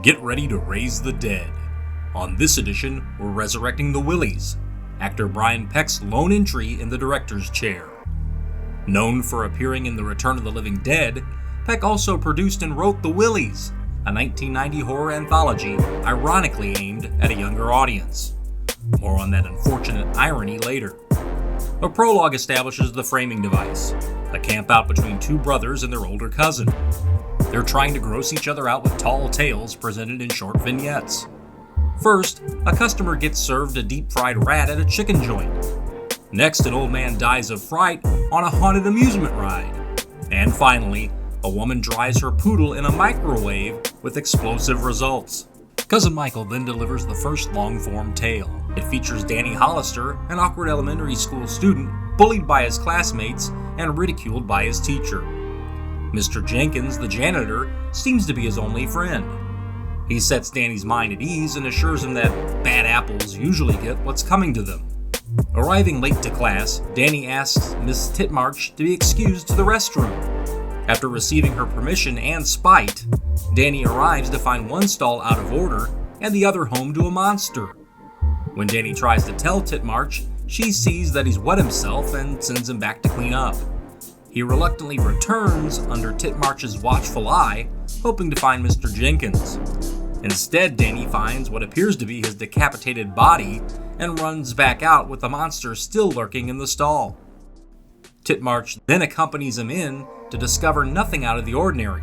Get ready to raise the dead. On this edition, we're resurrecting the Willies, actor Brian Peck's lone entry in the director's chair. Known for appearing in The Return of the Living Dead, Peck also produced and wrote The Willies, a 1990 horror anthology ironically aimed at a younger audience. More on that unfortunate irony later. A prologue establishes the framing device, a campout between two brothers and their older cousin. They're trying to gross each other out with tall tales presented in short vignettes. First, a customer gets served a deep-fried rat at a chicken joint. Next, an old man dies of fright on a haunted amusement ride. And finally, a woman dries her poodle in a microwave with explosive results. Cousin Michael then delivers the first long-form tale. It features Danny Hollister, an awkward elementary school student, bullied by his classmates and ridiculed by his teacher. Mr. Jenkins, the janitor, seems to be his only friend. He sets Danny's mind at ease and assures him that bad apples usually get what's coming to them. Arriving late to class, Danny asks Miss Titmarsh to be excused to the restroom. After receiving her permission and spite, Danny arrives to find one stall out of order and the other home to a monster. When Danny tries to tell Titmarsh, she sees that he's wet himself and sends him back to clean up. He reluctantly returns under Titmarsh's watchful eye, hoping to find Mr. Jenkins. Instead, Danny finds what appears to be his decapitated body and runs back out with the monster still lurking in the stall. Titmarsh then accompanies him in to discover nothing out of the ordinary.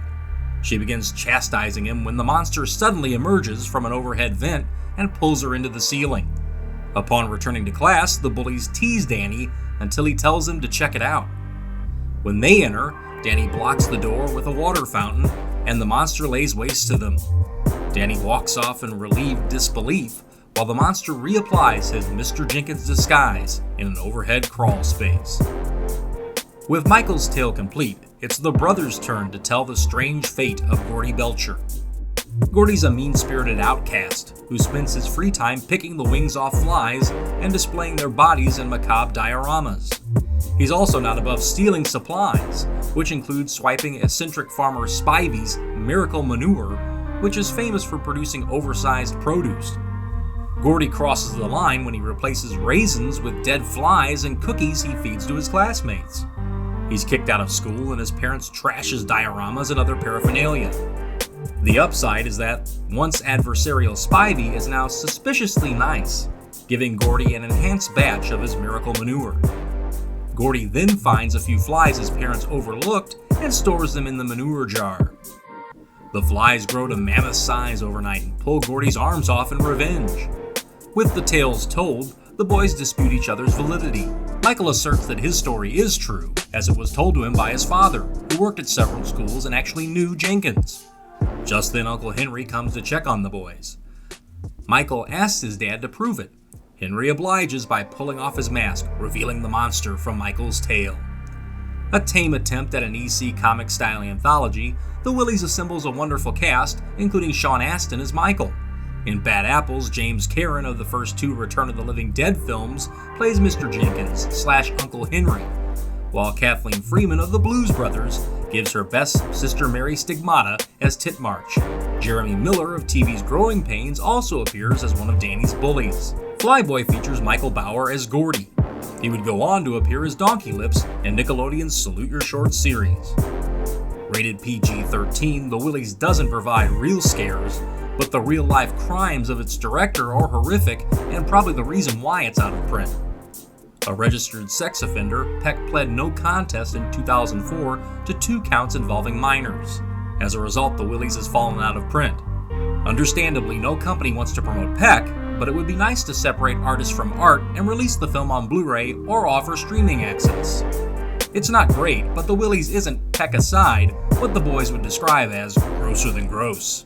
She begins chastising him when the monster suddenly emerges from an overhead vent and pulls her into the ceiling. Upon returning to class, the bullies tease Danny until he tells them to check it out. When they enter, Danny blocks the door with a water fountain, and the monster lays waste to them. Danny walks off in relieved disbelief, while the monster reapplies his Mr. Jenkins disguise in an overhead crawl space. With Michael's tale complete, it's the brothers' turn to tell the strange fate of Gordy Belcher. Gordy's a mean-spirited outcast who spends his free time picking the wings off flies and displaying their bodies in macabre dioramas. He's also not above stealing supplies, which includes swiping eccentric farmer Spivey's Miracle Manure, which is famous for producing oversized produce. Gordy crosses the line when he replaces raisins with dead flies and cookies he feeds to his classmates. He's kicked out of school and his parents trash his dioramas and other paraphernalia. The upside is that once adversarial Spivey is now suspiciously nice, giving Gordy an enhanced batch of his Miracle Manure. Gordy then finds a few flies his parents overlooked and stores them in the manure jar. The flies grow to mammoth size overnight and pull Gordy's arms off in revenge. With the tales told, the boys dispute each other's validity. Michael asserts that his story is true, as it was told to him by his father, who worked at several schools and actually knew Jenkins. Just then Uncle Henry comes to check on the boys. Michael asks his dad to prove it. Henry obliges by pulling off his mask, revealing the monster from Michael's tale. A tame attempt at an EC comic-style anthology, The Willies assembles a wonderful cast, including Sean Astin as Michael. In Bad Apples, James Karen of the first two Return of the Living Dead films plays Mr. Jenkins / Uncle Henry, while Kathleen Freeman of the Blues Brothers gives her best Sister Mary Stigmata as Titmarsh. Jeremy Miller of TV's Growing Pains also appears as one of Danny's bullies. Flyboy features Michael Bauer as Gordy. He would go on to appear as Donkey Lips in Nickelodeon's Salute Your Shorts series. Rated PG-13, The Willies doesn't provide real scares, but the real-life crimes of its director are horrific and probably the reason why it's out of print. A registered sex offender, Peck pled no contest in 2004 to 2 counts involving minors. As a result, The Willies has fallen out of print. Understandably, no company wants to promote Peck, but it would be nice to separate artist from art and release the film on Blu-ray or offer streaming access. It's not great, but The Willies isn't, Peck aside, what the boys would describe as grosser than gross.